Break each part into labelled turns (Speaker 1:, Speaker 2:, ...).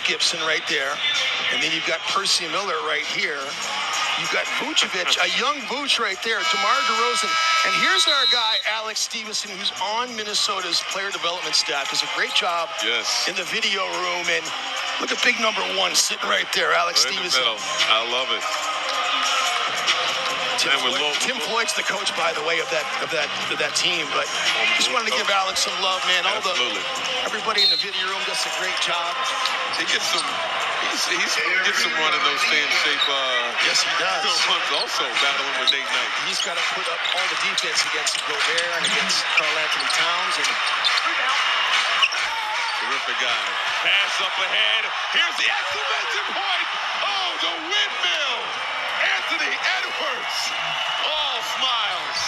Speaker 1: Gibson right there, and then you've got Percy Miller right here. You've got Vucevic, a young Vuce right there, DeMar DeRozan. And here's our guy, Alex Stevenson, who's on Minnesota's player development staff. Does a great job in the video room. And look at big number 1 sitting right there, Alex Stevenson.
Speaker 2: I love it.
Speaker 1: Tim Floyd's the coach, by the way, of that team. But just wanted to give Alex some love, man. Everybody in the video room does a great job.
Speaker 2: He gets some run in those stay in shape.
Speaker 1: Yes, he does.
Speaker 2: Also battling with Nate Knight.
Speaker 1: He's got to put up all the defense against Gobert and against Karl Anthony Towns. And
Speaker 2: terrific guy. Pass up ahead. Here's the exclamation point. Oh, the windmill. Anthony Edwards. All smiles.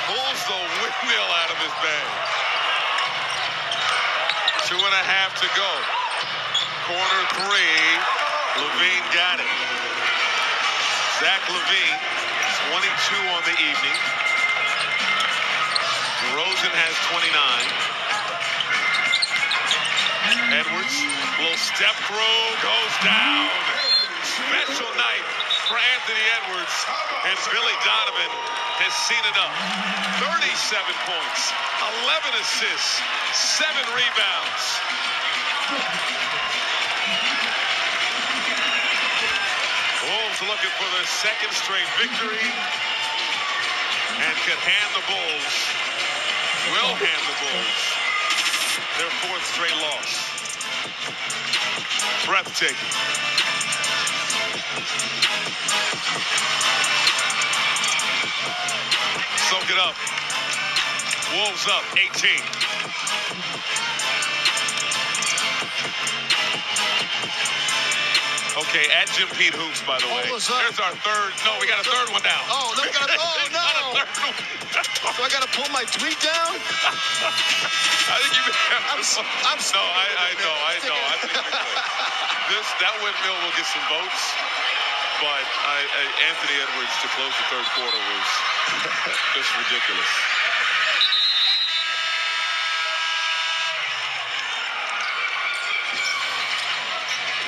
Speaker 2: Pulls the windmill out of his bag. 2.5 to go. Corner 3. Levine got it. Zach Levine, 22 on the evening. DeRozan has 29. Edwards, little step through, goes down. Special night for Anthony Edwards. And Billy Donovan has seen enough. 37 points, 11 assists, 7 rebounds. Wolves looking for their second straight victory and could hand the Bulls, will hand the Bulls their 4th straight loss. Breathtaking. Soak it up. Wolves up 18. Okay, at Jim Pete Hoops, by the way. There's our third. No, we got a third one now.
Speaker 1: Oh, no, we got no. So I got to pull my tweet down?
Speaker 2: I think you. I know. I think we could. That windmill will get some votes, but Anthony Edwards to close the third quarter was just ridiculous.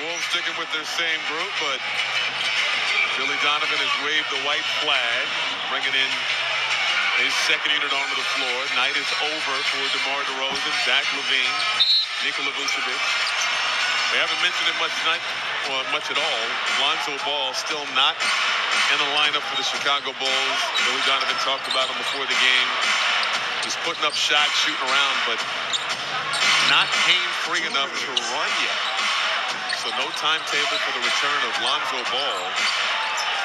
Speaker 2: Wolves sticking with their same group, but Billy Donovan has waved the white flag, bringing in his second unit onto the floor. Night is over for DeMar DeRozan, Zach Levine, Nikola Vucevic. They haven't mentioned it much tonight, or much at all. Lonzo Ball still not in the lineup for the Chicago Bulls. Billy Donovan talked about him before the game. He's putting up shots, shooting around, but not pain-free enough to run yet. So no timetable for the return of Lonzo Ball,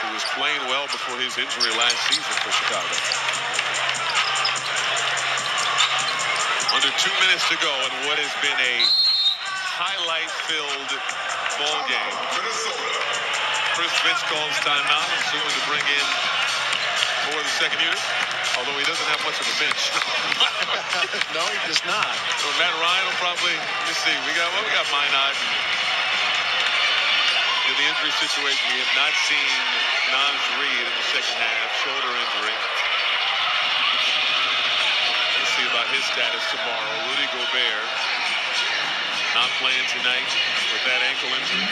Speaker 2: who was playing well before his injury last season for Chicago. Under 2 minutes to go in what has been a highlight-filled ball game. Chris Finch calls timeout, assuming to bring in more of the second unit, although he doesn't have much of a bench.
Speaker 1: No, he does not.
Speaker 2: So Matt Ryan will probably, let's see, we got Minot. In the injury situation, we have not seen Naz Reid in the second half, shoulder injury. We'll see about his status tomorrow. Rudy Gobert not playing tonight with that ankle injury.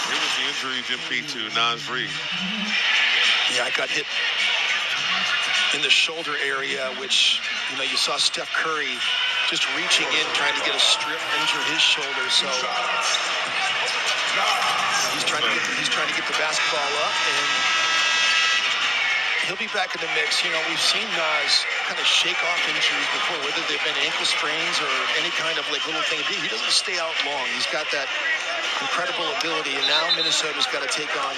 Speaker 2: Here was the injury, Jim Pete, to Naz Reid.
Speaker 1: Yeah, I got hit in the shoulder area, which, you saw Steph Curry just reaching in, trying to get a strip, injure his shoulder. So he's trying to get the basketball up, and he'll be back in the mix. We've seen Naz kind of shake off injuries before, whether they've been ankle sprains or any kind of little thing. He doesn't stay out long. He's got that incredible ability, and now Minnesota's got to take on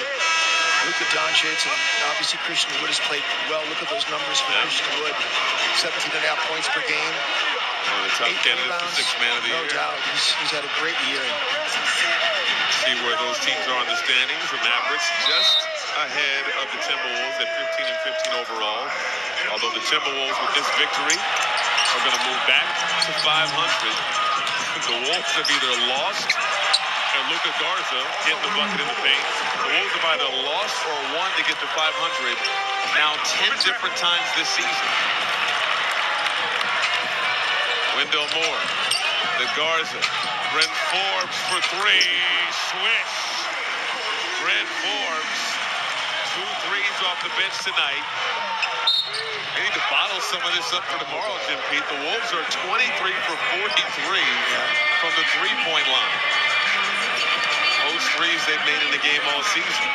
Speaker 1: Luka Doncic, and obviously Christian Wood has played well. Look at those numbers for Christian Wood, 17.5 points per game.
Speaker 2: One of the top candidates for Sixth Man of the Year.
Speaker 1: No doubt. He's had a great year.
Speaker 2: See where those teams are on the standings. The Mavericks just ahead of the Timberwolves at 15 and 15 overall. Although the Timberwolves with this victory are going to move back to 500. The Wolves have either lost, and Luka Garza getting the bucket in the paint. The Wolves have either lost or won to get to 500 now 10 different times this season. Wendell Moore. The Garza. Bryn Forbes for three. Swish. Bryn Forbes. 2 threes off the bench tonight. They need to bottle some of this up for tomorrow, Jim Pete. The Wolves are 23 for 43 from the three-point line. Most threes they've made in the game all season.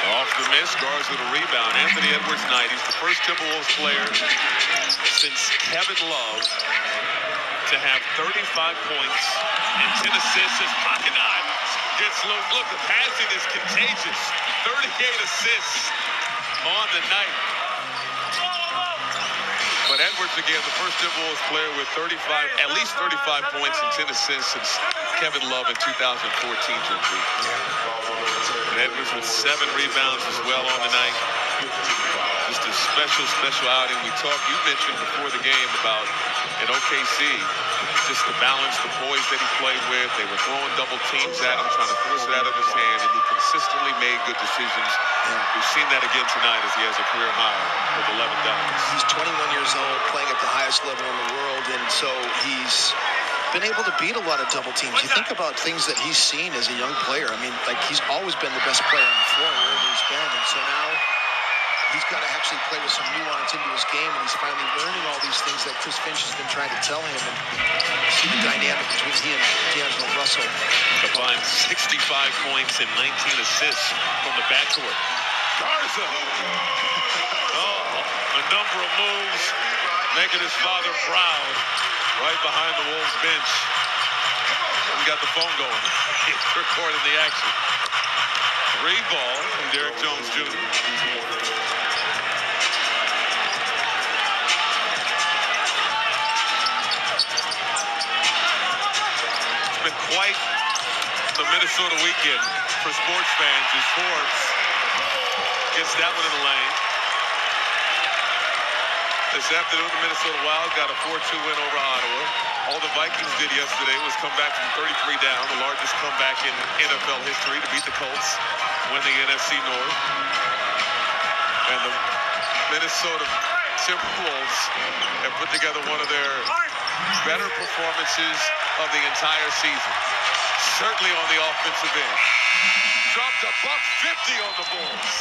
Speaker 2: Off the miss, Garza with a rebound. Anthony Edwards Knight. He's the first Timberwolves player since Kevin Love to have 35 points and 10 assists as Pakinot gets loose. Look, the passing is contagious. 38 assists on the night. But Edwards, again, the first Timberwolves player with at least 35 points and 10 assists since Kevin Love in 2014, Jim Pete. And Edwards with 7 rebounds as well on the night. Just a special outing. You mentioned before the game about in OKC, just the balance, the poise that he played with. They were throwing double teams at him, trying to force it out of his hand, and he consistently made good decisions. We've seen that again tonight as he has a career high with 11 dimes.
Speaker 1: He's 21 years old, playing at the highest level in the world, and so he's been able to beat a lot of double teams. You think about things that he's seen as a young player. I mean, like, he's always been the best player on the floor wherever he's been, and so now he's got to actually play with some nuance into his game, and he's finally learning all these things that Chris Finch has been trying to tell him, and see the dynamic between he and D'Angelo Russell.
Speaker 2: Combined 65 points and 19 assists from the backcourt. Garza! A number of moves, making his father proud right behind the Wolves bench. We got the phone going. He's recording the action. 3 ball from Derrick Jones Jr. It's been quite the Minnesota weekend for sports fans as Forbes gets that one in the lane. This afternoon, the Minnesota Wild got a 4-2 win over Ottawa. All the Vikings did yesterday was come back from 33 down, the largest comeback in NFL history to beat the Colts, win the NFC North. And the Minnesota Timberwolves have put together one of their better performances of the entire season. Certainly on the offensive end. Dropped a $150 on the boards.